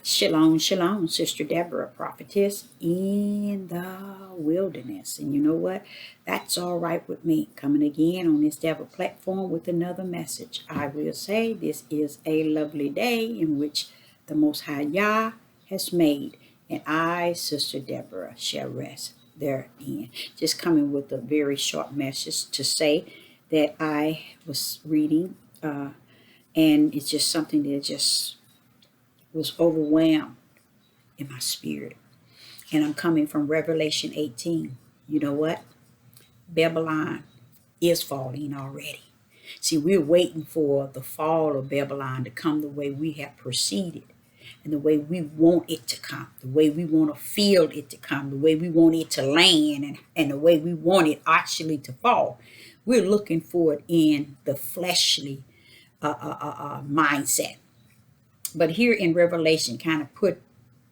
Shalom, shalom, Sister Deborah, prophetess in the wilderness. And you know what? That's all right with me. Coming again on this Deborah platform with another message. I will say this is a lovely day in which the Most High Yah has made, and I, Sister Deborah, shall rest therein. Just coming with a very short message to say that I was reading, and it's just something that just was overwhelmed in my spirit. And I'm coming from Revelation 18. You know what? Babylon is falling already. See, we're waiting for the fall of Babylon to come the way we have proceeded and the way we want it to come, the way we want to feel it to come, the way we want it to land, and the way we want it actually to fall. We're looking for it in the fleshly mindset. But here in Revelation, kind of put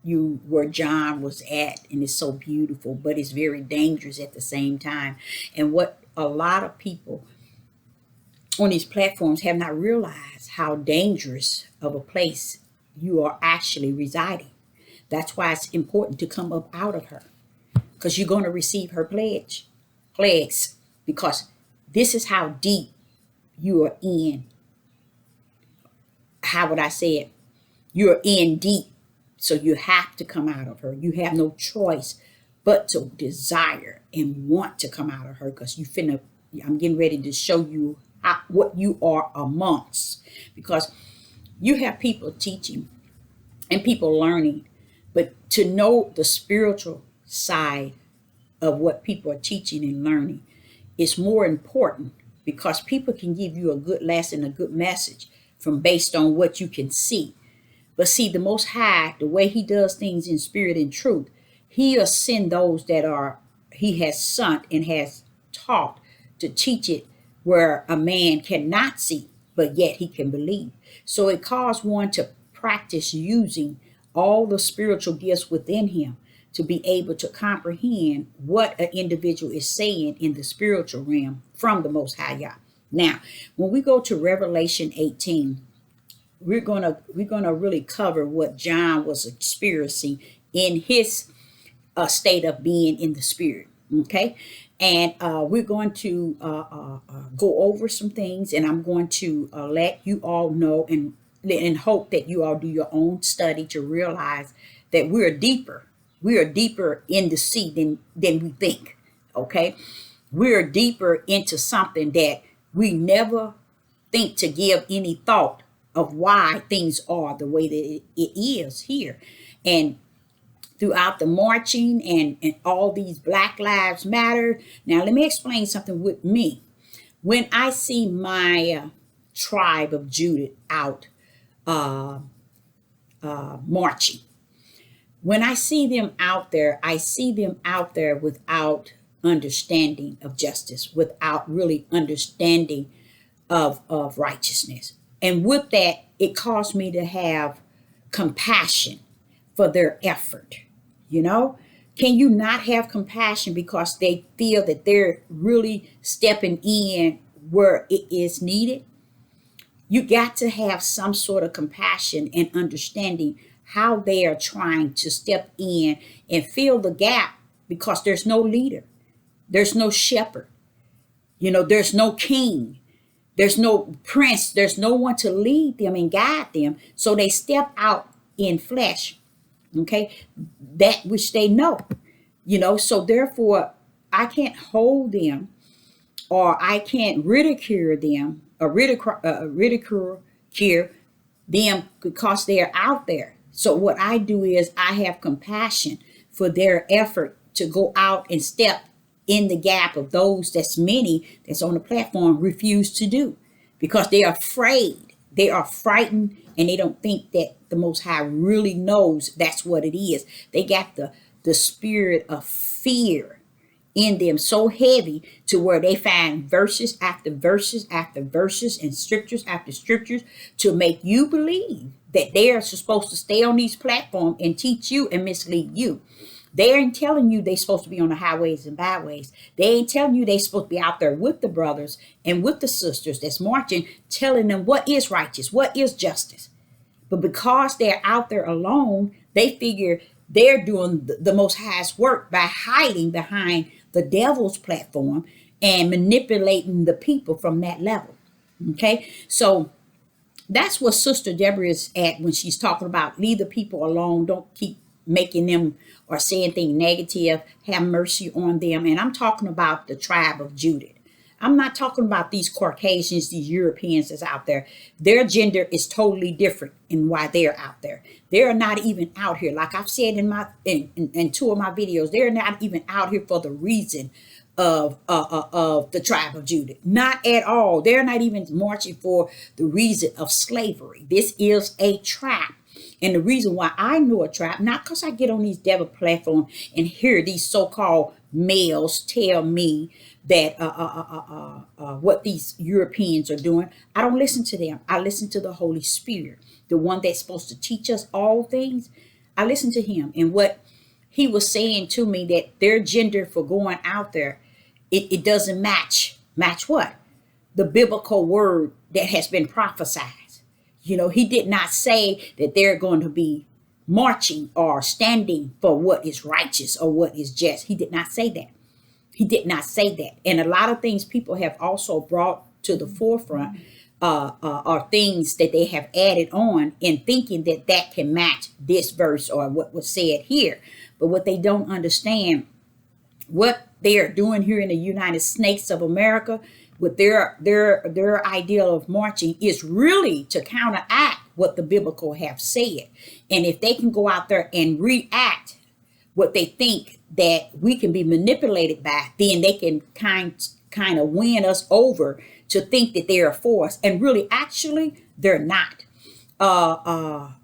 you where John was at, and it's so beautiful, but it's very dangerous at the same time. And what a lot of people on these platforms have not realized how dangerous of a place you are actually residing. That's why it's important to come up out of her, because you're going to receive her plagues, because this is how deep you are in. How would I say it? You're in deep. So you have to come out of her. You have no choice but to desire and want to come out of her, because I'm getting ready to show you what you are amongst, because you have people teaching and people learning, but to know the spiritual side of what people are teaching and learning is more important, because people can give you a good lesson, a good message from based on what you can see. But see, the Most High, the way he does things in spirit and truth, he'll send those he has sent and has taught to teach it where a man cannot see, but yet he can believe. So it calls one to practice using all the spiritual gifts within him to be able to comprehend what an individual is saying in the spiritual realm from the Most High Yah. Now, when we go to Revelation 18, we're gonna really cover what John was experiencing in his state of being in the spirit. Okay, and we're going to go over some things, and I'm going to let you all know and hope that you all do your own study to realize that we're deeper. We are deeper in the sea than we think. Okay, we're deeper into something that we never think to give any thought of why things are the way that it is here. And throughout the marching and all these Black Lives Matter. Now, let me explain something with me. When I see my tribe of Judah out marching, when I see them out there, I see them out there without understanding of justice, without really understanding of righteousness. And with that, it caused me to have compassion for their effort. You know, can you not have compassion because they feel that they're really stepping in where it is needed? You got to have some sort of compassion and understanding how they are trying to step in and fill the gap, because there's no leader, there's no shepherd, there's no king, there's no prince, there's no one to lead them and guide them. So they step out in flesh, okay, that which they know, so therefore I can't hold them, or I can't ridicule them, or ridicule them because they're out there. So what I do is I have compassion for their effort to go out and step in the gap of those that's many that's on the platform refuse to do, because they are afraid, they are frightened, and they don't think that the Most High really knows that's what it is. They got the spirit of fear in them so heavy to where they find verses after verses after verses and scriptures after scriptures to make you believe that they are supposed to stay on these platforms and teach you and mislead you. They ain't telling you they're supposed to be on the highways and byways. They ain't telling you they're supposed to be out there with the brothers and with the sisters that's marching, telling them what is righteous, what is justice. But because they're out there alone, they figure they're doing the Most High's work by hiding behind the devil's platform and manipulating the people from that level. Okay, so that's what Sister Deborah is at when she's talking about leave the people alone. Don't keep making them or saying things negative. Have mercy on them. And I'm talking about the tribe of Judah. I'm not talking about these Caucasians, these Europeans that's out there. Their gender is totally different in why they're out there. They're not even out here. Like I've said in two of my videos, they're not even out here for the reason of the tribe of Judah. Not at all. They're not even marching for the reason of slavery. This is a trap. And the reason why I know a trap, not because I get on these devil platforms and hear these so-called males tell me that what these Europeans are doing. I don't listen to them. I listen to the Holy Spirit, the one that's supposed to teach us all things. I listen to him and what he was saying to me, that their gender for going out there, it doesn't match what? The biblical word that has been prophesied. You know, he did not say that they're going to be marching or standing for what is righteous or what is just. He did not say that. He did not say that. And a lot of things people have also brought to the forefront are things that they have added on in thinking that that can match this verse or what was said here. But what they don't understand, what they are doing here in the United States of America with their ideal of marching is really to counteract what the biblical have said. And if they can go out there and react what they think that we can be manipulated by, then they can kind of win us over to think that they're a force, and really actually they're not.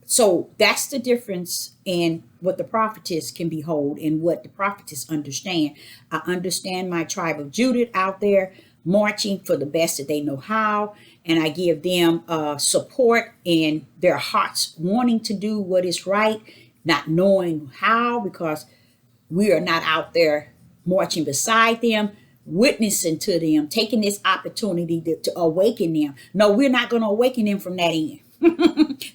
So that's the difference in what the prophetess can behold and what the prophetess understand. I understand my tribe of Judah out there marching for the best that they know how, and I give them support in their hearts wanting to do what is right, not knowing how, because we are not out there marching beside them, witnessing to them, taking this opportunity to awaken them. No, we're not going to awaken them from that end.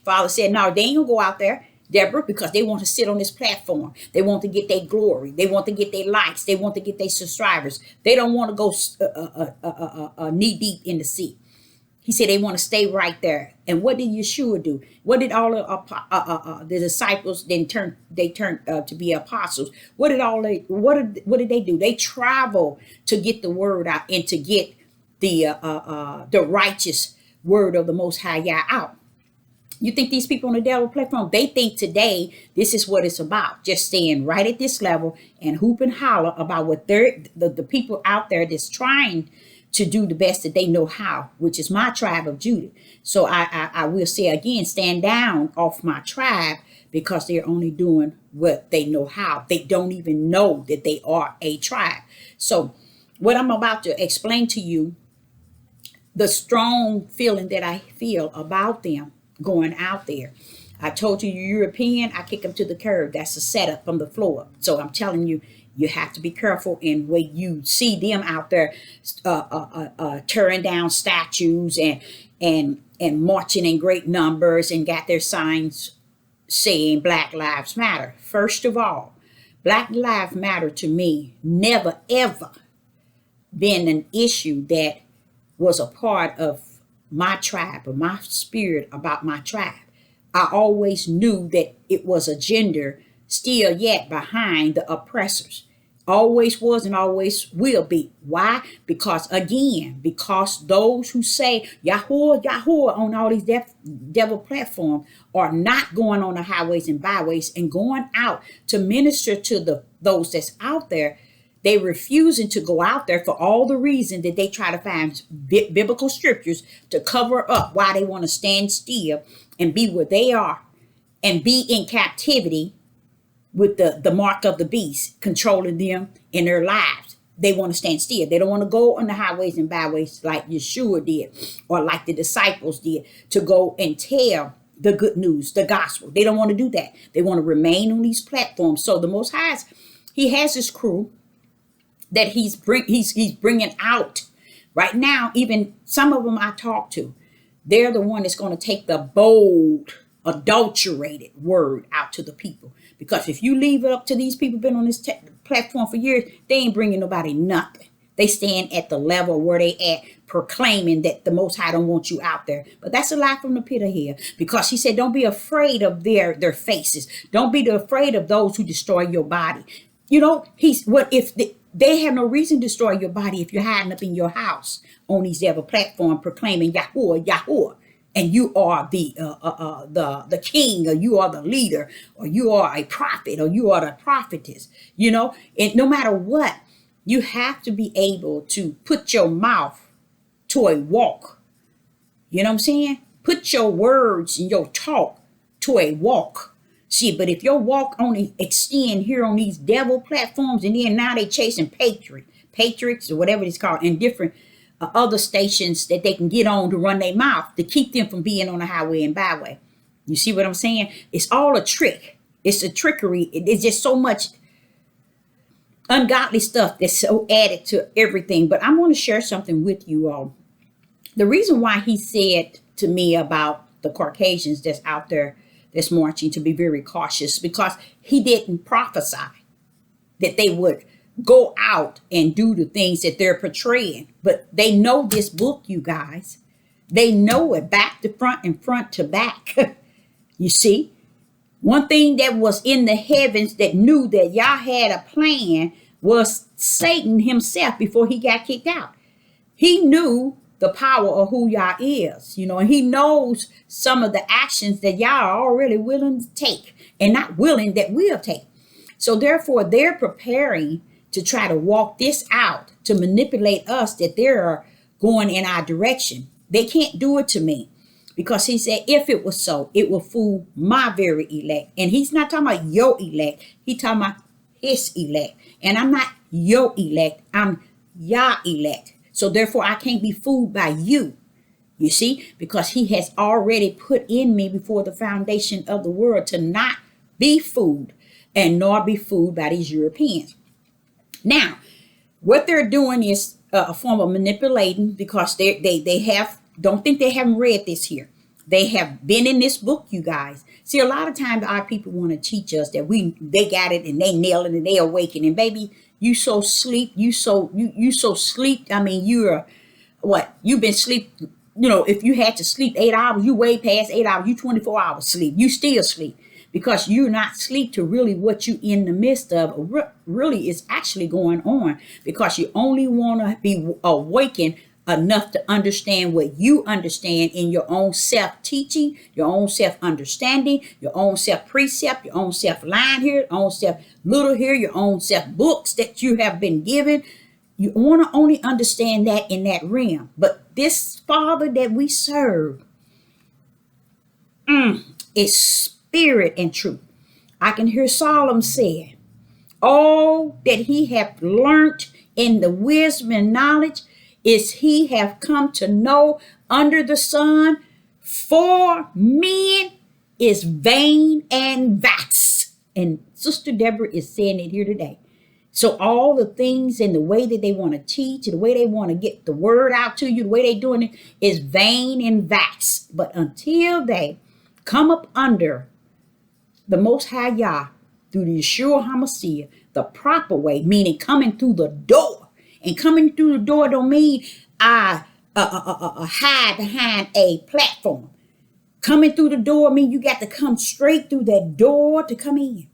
Father said, no, they ain't gonna go out there, Deborah, because they want to sit on this platform. They want to get their glory. They want to get their likes. They want to get their subscribers. They don't want to go knee deep in the sea. He said they want to stay right there. And what did Yeshua do? What did all the disciples then turn to be apostles? What did they do? They travel to get the word out and to get the righteous word of the Most High Yah out. You think these people on the devil platform, they think today this is what it's about, just staying right at this level and hoop and holler about what the people out there that's trying to do the best that they know how, which is my tribe of Judah. So I will say again, stand down off my tribe, because they're only doing what they know how. They don't even know that they are a tribe. So what I'm about to explain to you, the strong feeling that I feel about them going out there. I told you, European, I kick them to the curb. That's a setup from the floor. So I'm telling you, you have to be careful in when you see them out there tearing down statues and marching in great numbers and got their signs saying Black Lives Matter. First of all, Black Lives Matter to me never ever been an issue that was a part of my tribe or my spirit about my tribe. I always knew that it was a gender still yet behind the oppressors. Always was and always will be. Why? Because those who say Yahuwah, Yahuwah on all these devil platforms are not going on the highways and byways and going out to minister to those that's out there. They refusing to go out there for all the reason that they try to find biblical scriptures to cover up why they want to stand still and be where they are and be in captivity with the mark of the beast controlling them in their lives. They want to stand still. They don't want to go on the highways and byways like Yeshua did or like the disciples did to go and tell the good news, the gospel. They don't want to do that. They want to remain on these platforms. So the Most High, he has his crew that he's bringing out right now. Even some of them I talk to, they're the one that's going to take the bold adulterated word out to the people. Because if you leave it up to these people been on this platform for years, they ain't bringing nobody nothing. They stand at the level where they at, proclaiming that the Most High don't want you out there. But that's a lie from the pit of hell. Because he said, don't be afraid of their faces. Don't be afraid of those who destroy your body. You know, they have no reason to destroy your body if you're hiding up in your house on these devil platform proclaiming Yahuwah, Yahuwah. And you are the king, or you are the leader, or you are a prophet, or you are the prophetess, you know. And no matter what, you have to be able to put your mouth to a walk. You know what I'm saying? Put your words and your talk to a walk. See, but if your walk only extend here on these devil platforms, and then now they chasing patriots or whatever it's called, and different other stations that they can get on to run their mouth to keep them from being on the highway and byway. You see what I'm saying? It's all a trick. It's a trickery. It's just so much ungodly stuff that's so added to everything. But I'm going to share something with you all. The reason why he said to me about the Caucasians that's out there that's marching to be very cautious, because he didn't prophesy that they would go out and do the things that they're portraying. But they know this book, you guys. They know it back to front and front to back. You see? One thing that was in the heavens that knew that y'all had a plan was Satan himself before he got kicked out. He knew the power of who y'all is, you know, and he knows some of the actions that y'all are already willing to take and not willing that we'll take. So therefore, they're preparing to try to walk this out, to manipulate us that they're going in our direction. They can't do it to me, because he said, if it was so, it will fool my very elect. And he's not talking about your elect. He's talking about his elect. And I'm not your elect. I'm Yah elect. So therefore, I can't be fooled by you. You see, because he has already put in me before the foundation of the world to not be fooled, and nor be fooled by these Europeans. Now, what they're doing is a form of manipulating, because they have, don't think they haven't read this here. They have been in this book, you guys. See, a lot of times our people want to teach us that they got it and they nail it and they awaken. And baby, you so sleep, you so sleep. I mean, you're what? You've been sleep. You know, if you had to sleep 8 hours, you way past 8 hours. You 24 hours sleep. You still sleep, because you're not sleep to really what you in the midst of really is actually going on, because you only want to be awakened enough to understand what you understand in your own self-teaching, your own self-understanding, your own self-precept, your own self-line here, your own self-little here, your own self-books that you have been given. You want to only understand that in that realm. But this Father that we serve is spirit and truth. I can hear Solomon say, all that he hath learnt in the wisdom and knowledge is he have come to know under the sun for men is vain and vast. And Sister Deborah is saying it here today. So all the things and the way that they want to teach, the way they want to get the word out to you, the way they're doing it is vain and vast. But until they come up under the Most High Yah through the Yeshua HaMashiach, the proper way, meaning coming through the door. And coming through the door don't mean I hide behind a platform. Coming through the door mean you got to come straight through that door to come in.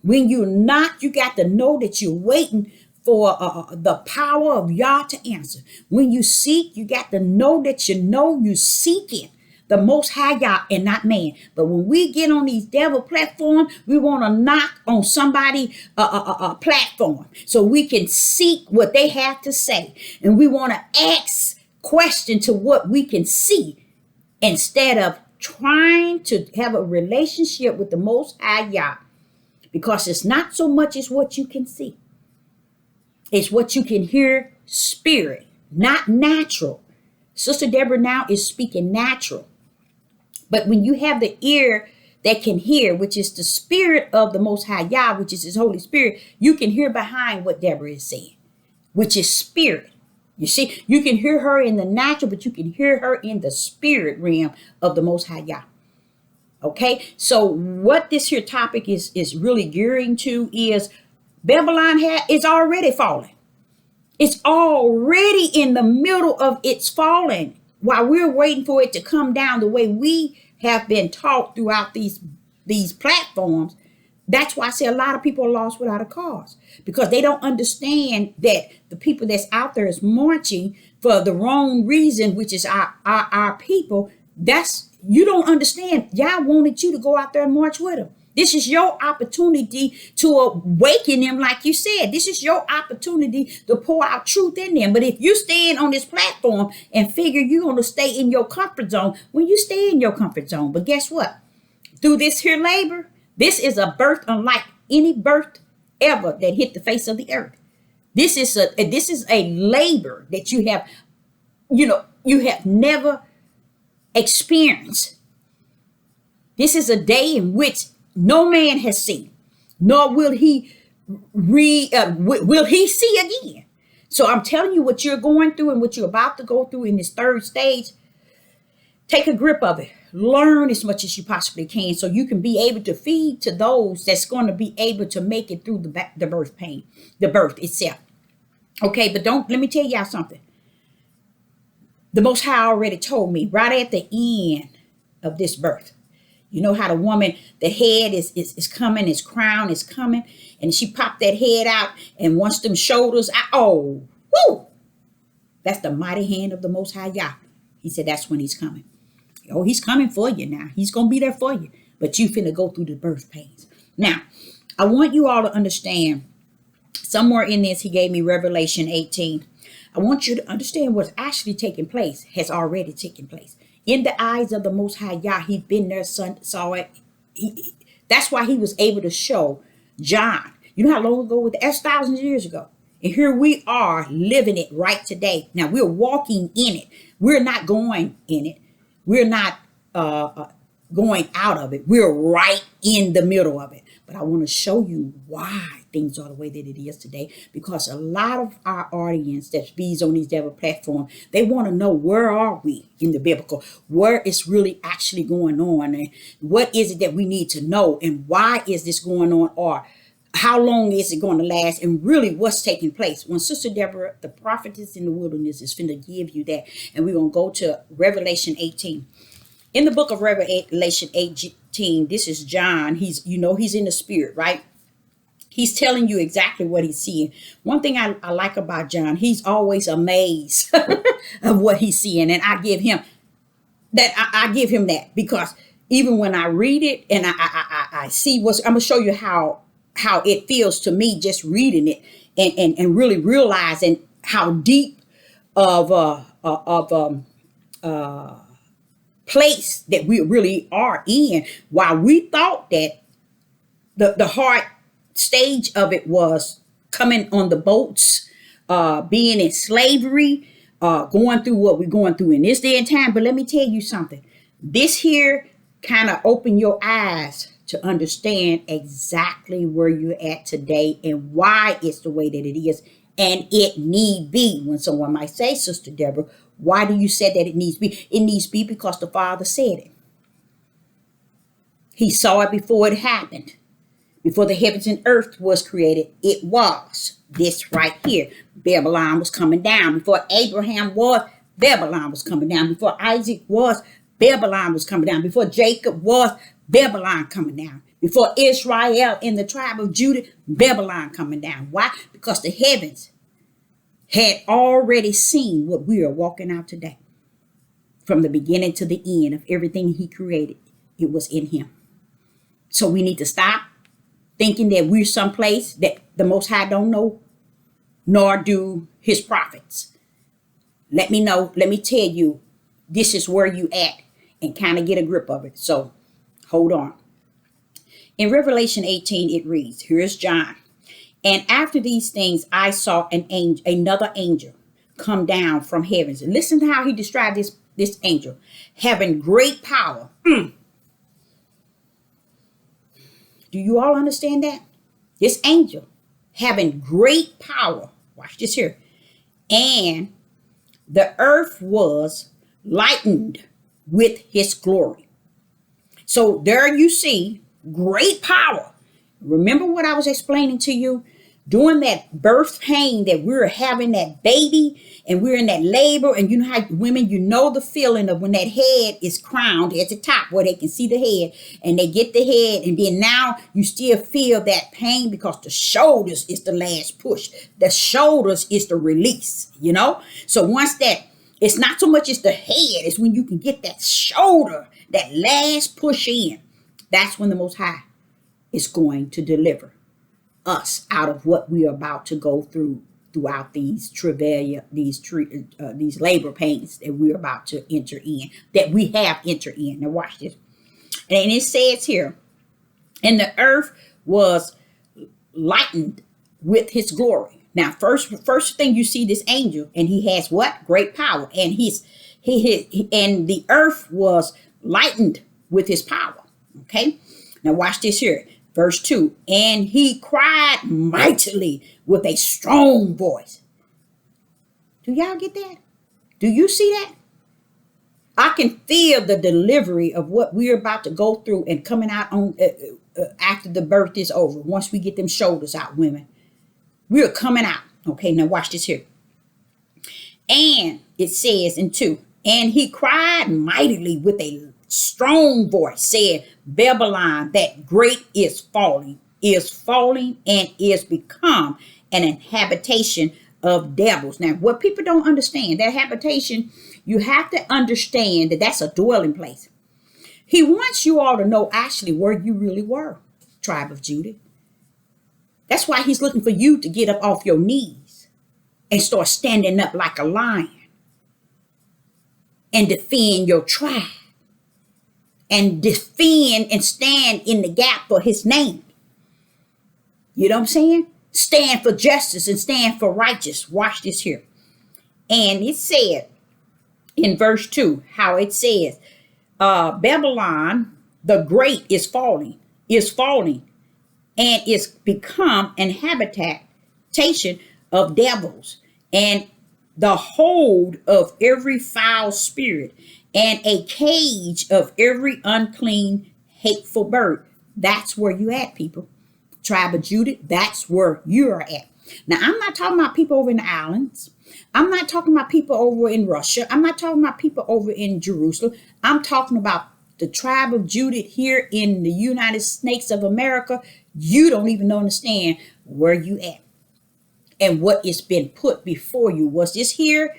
When you knock, you got to know that you're waiting for the power of Yah to answer. When you seek, you got to know that you're seeking the Most High Yah and not man. But when we get on these devil platforms, we want to knock on somebody platform so we can seek what they have to say. And we want to ask questions to what we can see, instead of trying to have a relationship with the Most High Yah. Because it's not so much as what you can see. It's what you can hear, spirit, not natural. Sister Deborah now is speaking natural. But when you have the ear that can hear, which is the spirit of the Most High Yah, which is his Holy Spirit, you can hear behind what Deborah is saying, which is spirit. You see, you can hear her in the natural, but you can hear her in the spirit realm of the Most High Yah. Okay, so what this here topic is really gearing to is Babylon is already falling. It's already in the middle of its falling while we're waiting for it to come down the way we have been taught throughout these platforms. That's why I say a lot of people are lost without a cause, because they don't understand that the people that's out there is marching for the wrong reason, which is our people. That's, you don't understand. Yah wanted you to go out there and march with them. This is your opportunity to awaken them, like you said. This is your opportunity to pour out truth in them. But if you stand on this platform and figure you're going to stay in your comfort zone, well, you stay in your comfort zone. But guess what? Through this here labor, this is a birth unlike any birth ever that hit the face of the earth. This is a labor that you have never experienced. This is a day in which no man has seen, nor will he will he see again. So I'm telling you, what you're going through and what you're about to go through in this third stage, take a grip of it. Learn as much as you possibly can so you can be able to feed to those that's going to be able to make it through the birth pain, the birth itself. Okay, but let me tell y'all something. The Most High already told me right at the end of this birth. You know how the woman, the head is coming, his crown is coming, and she popped that head out, and once them shoulders, woo! That's the mighty hand of the Most High Yah. He said that's when he's coming. Oh, he's coming for you now. He's going to be there for you, but you finna go through the birth pains. Now, I want you all to understand, somewhere in this, he gave me Revelation 18. I want you to understand what's actually taking place has already taken place. In the eyes of the Most High Yah, he'd been there, saw it. That's why he was able to show John. You know how long ago? That's thousands of years ago. And here we are living it right today. Now, we're walking in it. We're not going in it. We're not going out of it. We're right in the middle of it. But I want to show you why things are the way that it is today, because a lot of our audience that bees on these devil platforms, they want to know, where are we in the biblical? Where is really actually going on? And what is it that we need to know? And why is this going on? Or how long is it going to last? And really what's taking place? When Sister Deborah, the prophetess in the wilderness, is finna give you that. And we're going to go to Revelation 18. In the book of Revelation 18, this is John. He's in the spirit, right? He's telling you exactly what he's seeing. One thing I like about John, he's always amazed of what he's seeing. And I give him that because even when I read it and I see I'm going to show you how it feels to me just reading it and really realizing how deep of place that we really are in. While we thought that the hard stage of it was coming on the boats, being in slavery, going through what we're going through in this day and time. But let me tell you something. This here kind of open your eyes to understand exactly where you're at today and why it's the way that it is. And it need be. When someone might say, Sister Deborah, why do you say that it needs to be? It needs to be because the Father said it. He saw it before it happened. Before the heavens and earth was created, it was this right here. Babylon was coming down. Before Abraham was, Babylon was coming down. Before Isaac was, Babylon was coming down. Before Jacob was, Babylon coming down. Before Israel in the tribe of Judah, Babylon coming down. Why? Because the heavens had already seen what we are walking out today. From the beginning to the end of everything he created, it was in him. So we need to stop thinking that we're someplace that the Most High don't know, nor do his prophets. Let me tell you, this is where you at, and kind of get a grip of it. So hold on. In Revelation 18, it reads, here's John. And after these things, I saw another angel come down from heavens. And listen to how he described this angel, having great power. Do you all understand that? This angel having great power. Watch this here. And the earth was lightened with his glory. So there you see great power. Remember what I was explaining to you? During that birth pain that we're having that baby and we're in that labor, and you know how women, you know the feeling of when that head is crowned at the top where they can see the head, and they get the head, and then now you still feel that pain because the shoulders is the last push. The shoulders is the release, you know? So once that, it's not so much as the head, it's when you can get that shoulder, that last push in. That's when the Most High is going to deliver us out of what we are about to go through throughout these travail, these labor pains that we're about to enter in, that we have entered in. Now watch this. And it says here, and the earth was lightened with his glory. Now, first thing you see this angel, and he has what? Great power. And and the earth was lightened with his power. Okay. Now watch this here. Verse 2, and he cried mightily with a strong voice. Do y'all get that? Do you see that? I can feel the delivery of what we're about to go through and coming out on after the birth is over. Once we get them shoulders out, women, we're coming out. Okay, now watch this here. And it says in 2, and he cried mightily with a strong voice, said, Babylon, that great is falling, and is become an habitation of devils. Now, what people don't understand, that habitation, you have to understand that that's a dwelling place. He wants you all to know actually where you really were, tribe of Judah. That's why he's looking for you to get up off your knees and start standing up like a lion and defend your tribe. And defend and stand in the gap for his name. You know what I'm saying? Stand for justice and stand for righteous. Watch this here. And it said in verse 2, how it says, Babylon, the great is falling, and is become an habitation of devils, and the hold of every foul spirit, and a cage of every unclean, hateful bird. That's where you at, people. Tribe of Judah, that's where you're at. Now, I'm not talking about people over in the islands. I'm not talking about people over in Russia. I'm not talking about people over in Jerusalem. I'm talking about the tribe of Judah here in the United States of America. You don't even understand where you at and what is been put before you. Was this here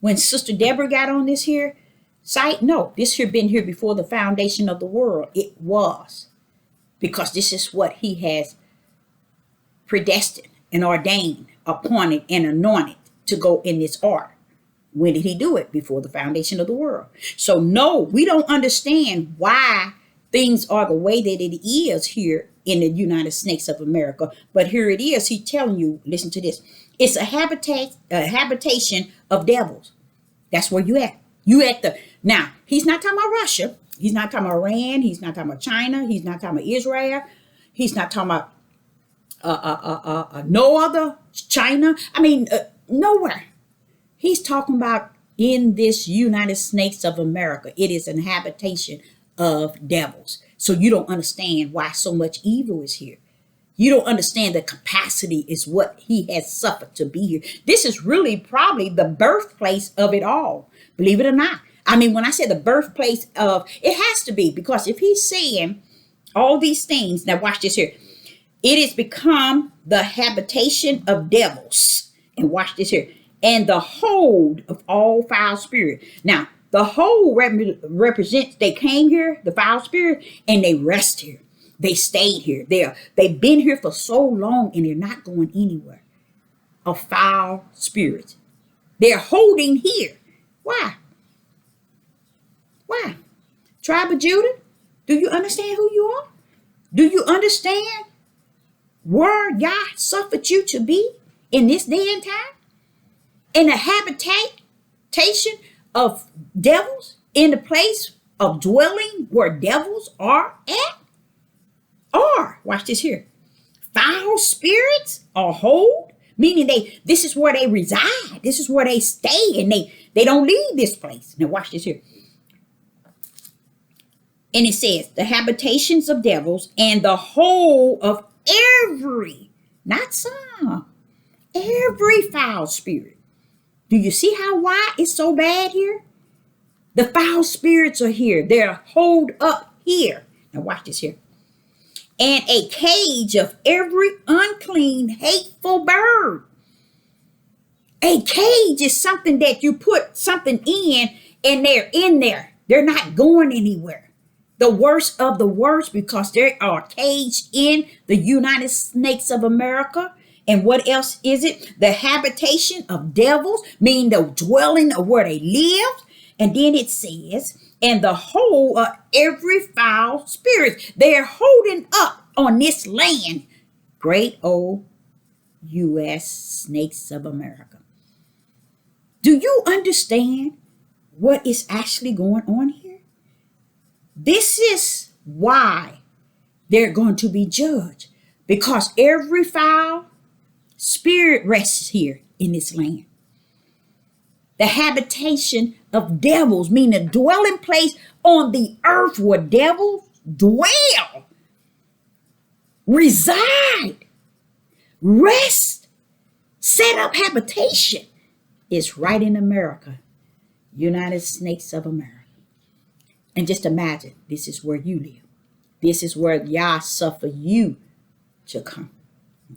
when Sister Deborah got on this here site? No, this here been here before the foundation of the world. It was, because this is what he has predestined and ordained, appointed and anointed to go in this order. When did he do it? Before the foundation of the world. So no, we don't understand why things are the way that it is here in the United States of America. But here it is. He's telling you, listen to this. It's a habitation of devils. That's where you at. You at the, now, he's not talking about Russia. He's not talking about Iran. He's not talking about China. He's not talking about Israel. He's not talking about no other China. I mean, nowhere. He's talking about in this United States of America. It is an habitation of devils. So you don't understand why so much evil is here. You don't understand the capacity is what he has suffered to be here. This is really probably the birthplace of it all. Believe it or not. I mean, when I say the birthplace of, it has to be, because if he's saying all these things, now watch this here. It has become the habitation of devils. And watch this here. And the hold of all foul spirit. Now, the hold represents they came here, the foul spirit, and they rest here. They stayed here. They've been here for so long, and they're not going anywhere. A foul spirit. They're holding here. Why? Why? Tribe of Judah, do you understand who you are? Do you understand where Yah suffered you to be in this day and time? In a habitation of devils, in the place of dwelling where devils are at? Or, watch this here, foul spirits are hold, meaning this is where they reside. This is where they stay, and they don't leave this place. Now watch this here. And it says, the habitations of devils and the whole of every, not some, every foul spirit. Do you see why it's so bad here? The foul spirits are here. They're holed up here. Now watch this here. And a cage of every unclean, hateful bird. A cage is something that you put something in and they're in there. They're not going anywhere. The worst of the worst, because they are caged in the United States of America. And what else is it? The habitation of devils, meaning the dwelling of where they live. And then it says, and the whole of every foul spirit. They're holding up on this land, great old U.S. snakes of America. Do you understand what is actually going on here? This is why they're going to be judged, because every foul spirit rests here in this land. The habitation of devils, meaning a dwelling place on the earth where devils dwell, reside, rest, set up habitation, is right in America, United States of America. And just imagine, this is where you live. This is where Yah suffer you to come.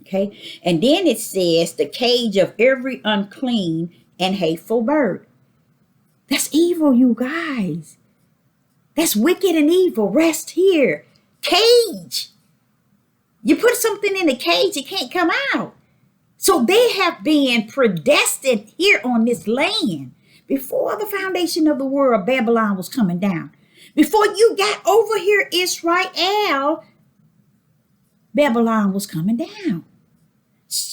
Okay? And then it says, the cage of every unclean and hateful bird. That's evil, you guys. That's wicked and evil. Rest here. Cage. You put something in a cage, it can't come out. So they have been predestined here on this land. Before the foundation of the world, Babylon was coming down. Before you got over here, Israel, Babylon was coming down.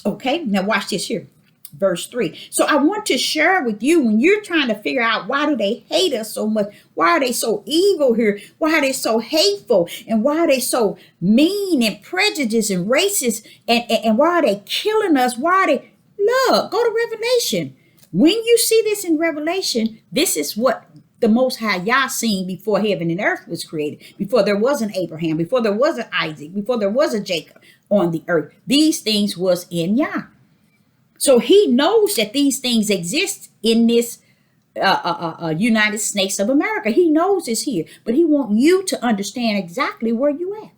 Okay, now watch this here. Verse 3. So I want to share with you, when you're trying to figure out why do they hate us so much? Why are they so evil here? Why are they so hateful? And why are they so mean and prejudiced and racist? And why are they killing us? Why are they? Look, go to Revelation. When you see this in Revelation, this is what the Most High Yah seen before heaven and earth was created, before there was an Abraham, before there was an Isaac, before there was a Jacob on the earth. These things was in Yah. So he knows that these things exist in this United States of America. He knows it's here, but he wants you to understand exactly where you at.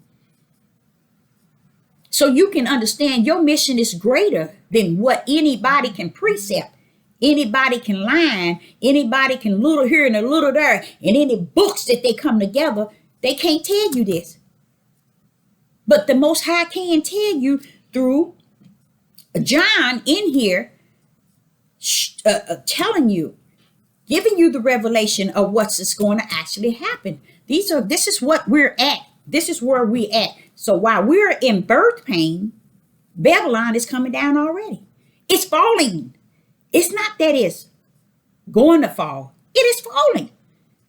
So you can understand your mission is greater than what anybody can precept. Anybody can line, anybody can little here and a little there, and any books that they come together, they can't tell you this. But the Most High can tell you through John in here, telling you, giving you the revelation of what's going to actually happen. This is what we're at. This is where we at. So while we're in birth pain, Babylon is coming down already. It's falling. It's not that it's going to fall. It is falling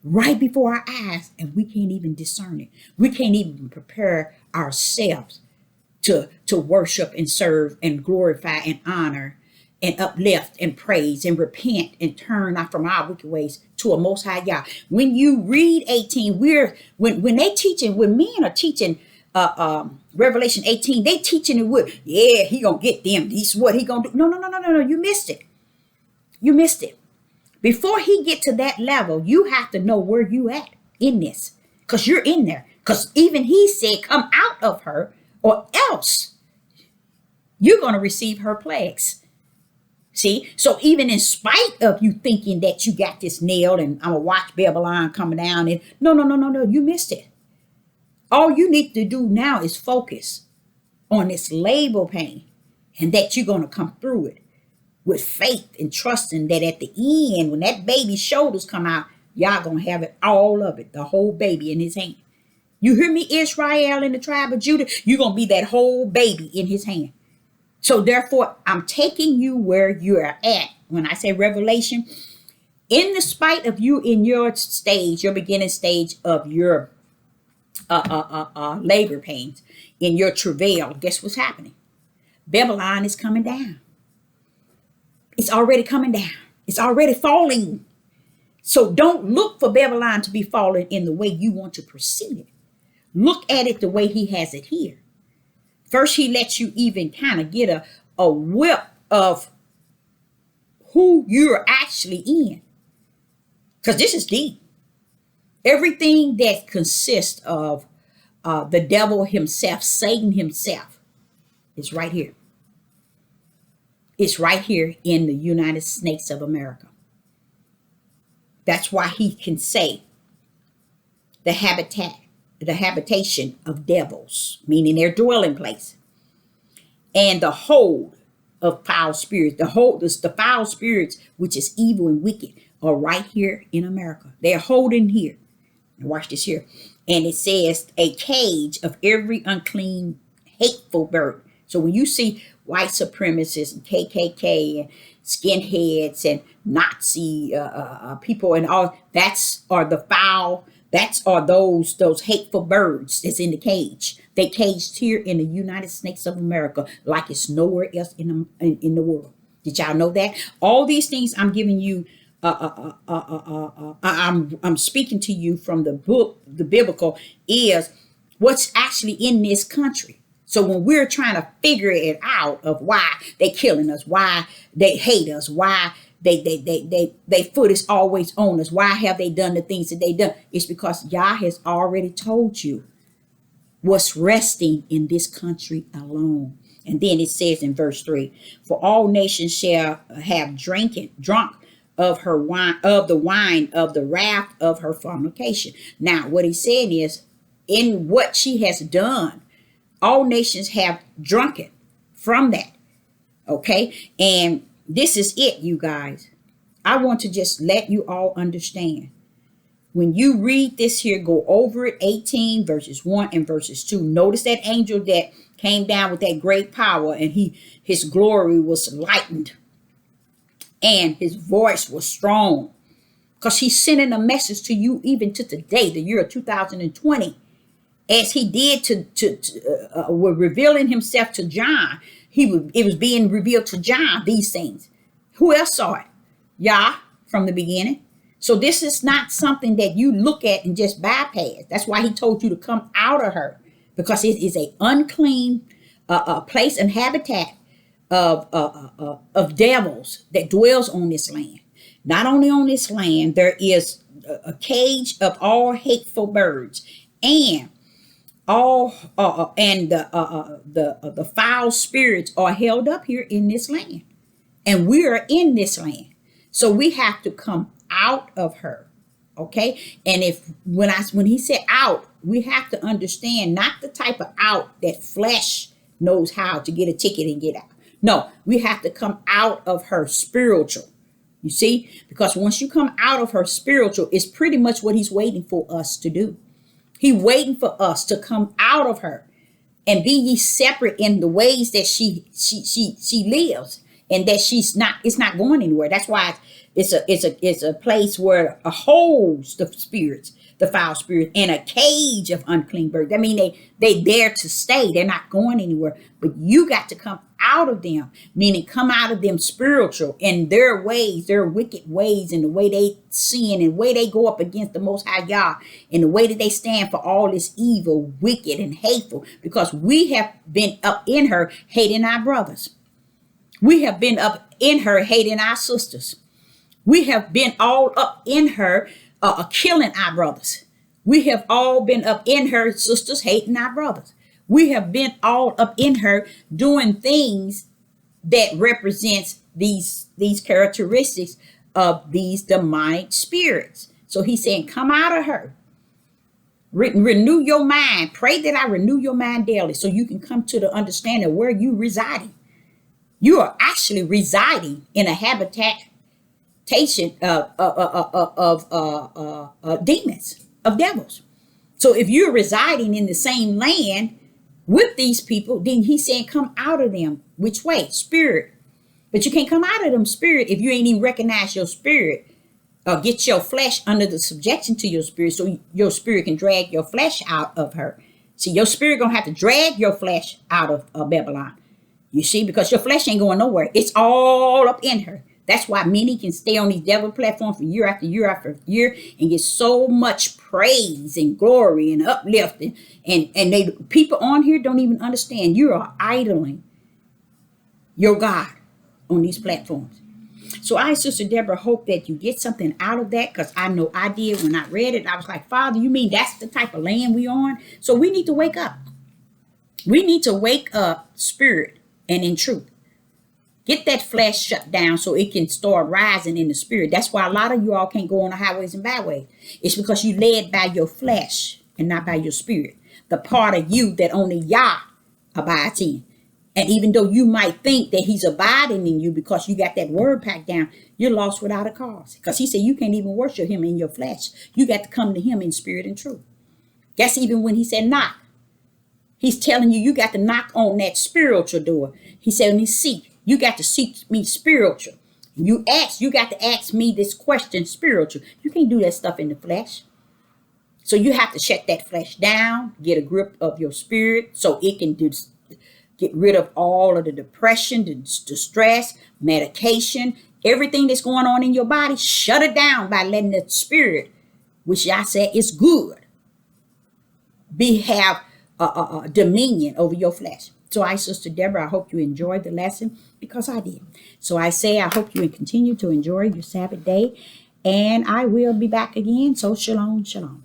right before our eyes, and we can't even discern it. We can't even prepare ourselves to worship and serve and glorify and honor and uplift and praise and repent and turn out from our wicked ways to a Most High Yah. When you read 18, when they teaching, when men are teaching Revelation 18, they teaching it with, yeah, he gonna get them. This is what he gonna do. No. You missed it. You missed it. Before he get to that level, you have to know where you at in this, because you're in there. Because even he said, come out of her, or else you're going to receive her plagues. See? So even in spite of you thinking that you got this nailed and I'm going to watch Babylon coming down, and no, you missed it. All you need to do now is focus on this labor pain, and that you're going to come through it with faith and trusting that at the end, when that baby's shoulders come out, y'all going to have it, all of it, the whole baby in his hand. You hear me, Israel and the tribe of Judah? You're going to be that whole baby in his hand. So therefore, I'm taking you where you're at. When I say revelation, in the spite of you in your stage, your beginning stage of your labor pains, in your travail, guess what's happening? Babylon is coming down. It's already coming down. It's already falling. So don't look for Babylon to be fallen in the way you want to perceive it. Look at it the way he has it here. First, he lets you even kind of get a whip of who you're actually in. Because this is deep. Everything that consists of the devil himself, Satan himself, is right here. It's right here in the United States of America. That's why he can say the habitation of devils, meaning their dwelling place, and the hold of foul spirits. The foul spirits, which is evil and wicked, are right here in America. They're holding here. And watch this here. And it says a cage of every unclean, hateful bird. So when you see white supremacists and KKK and skinheads and Nazi people and all, that's those hateful birds that's in the cage. They caged here in the United States of America like it's nowhere else in the world. Did y'all know that? All these things I'm giving you, I'm speaking to you from the book, the biblical, is what's actually in this country. So when we're trying to figure it out of why they killing us, why they hate us, why they foot is always on us, why have they done the things that they done? It's because Yah has already told you what's resting in this country alone. And then it says in verse 3, for all nations shall have drunk of her wine, of the wine of the wrath of her fornication. Now, what he's saying is, in what she has done, all nations have drunken from that. Okay. And this is it, you guys. I want to just let you all understand. When you read this here, go over it, 18 verses 1 and verses 2. Notice that angel that came down with that great power, and his glory was lightened and his voice was strong, because he's sending a message to you even to today, the year of 2020, as he did were revealing himself to John. It was being revealed to John, these things. Who else saw it? Yah, from the beginning. So this is not something that you look at and just bypass. That's why he told you to come out of her, because it is a unclean place and habitat of devils that dwells on this land. Not only on this land, there is a cage of all hateful birds, and all the foul spirits are held up here in this land, and we are in this land. So we have to come out of her. Okay. And when he said out, we have to understand not the type of out that flesh knows how to get a ticket and get out. No, we have to come out of her spiritual. You see, because once you come out of her spiritual, it's pretty much what he's waiting for us to do. He's waiting for us to come out of her and be ye separate in the ways that she lives, and that it's not going anywhere. That's why it's a place where holds the spirits, the foul spirit, and a cage of unclean birds. I mean, they there to stay. They're not going anywhere. But you got to come out of them, meaning come out of them spiritual in their ways, their wicked ways, and the way they sin, and the way they go up against the Most High God, and the way that they stand for all this evil, wicked, and hateful. Because we have been up in her hating our brothers. We have been up in her hating our sisters. We have been all up in her killing our brothers. We have all been up in her sisters hating our brothers. We have been all up in her doing things that represents these characteristics of these demonic spirits. So he's saying, come out of her. Renew your mind. Pray that I renew your mind daily, so you can come to the understanding of where you residing. You are actually residing in a habitation of demons, of devils. So if you're residing in the same land with these people, then he's saying come out of them. Which way? Spirit. But you can't come out of them spirit if you ain't even recognize your spirit, or get your flesh under the subjection to your spirit, so your spirit can drag your flesh out of her. See, your spirit gonna have to drag your flesh out of Babylon. You see, because your flesh ain't going nowhere. It's all up in her. That's why many can stay on these devil platforms for year after year after year and get so much praise and glory and uplifting. And they people on here don't even understand you are idling your God on these platforms. So I, Sister Deborah, hope that you get something out of that, because I know I did. When I read it, I was like, Father, you mean that's the type of land we on? So we need to wake up. We need to wake up spirit and in truth. Get that flesh shut down so it can start rising in the spirit. That's why a lot of you all can't go on the highways and byways. It's because you led by your flesh and not by your spirit. The part of you that only Yah abides in. And even though you might think that he's abiding in you because you got that word packed down, you're lost without a cause. Because he said you can't even worship him in your flesh. You got to come to him in spirit and truth. That's even when he said knock. He's telling you, you got to knock on that spiritual door. He said, when you seek, you got to seek me spiritual. You got to ask me this question spiritual. You can't do that stuff in the flesh. So you have to shut that flesh down, get a grip of your spirit so it can get rid of all of the depression, the stress, medication, everything that's going on in your body. Shut it down by letting the spirit, which I said is good, have dominion over your flesh. So I, Sister Deborah, I hope you enjoyed the lesson, because I did. So I say I hope you continue to enjoy your Sabbath day, and I will be back again. So shalom, shalom.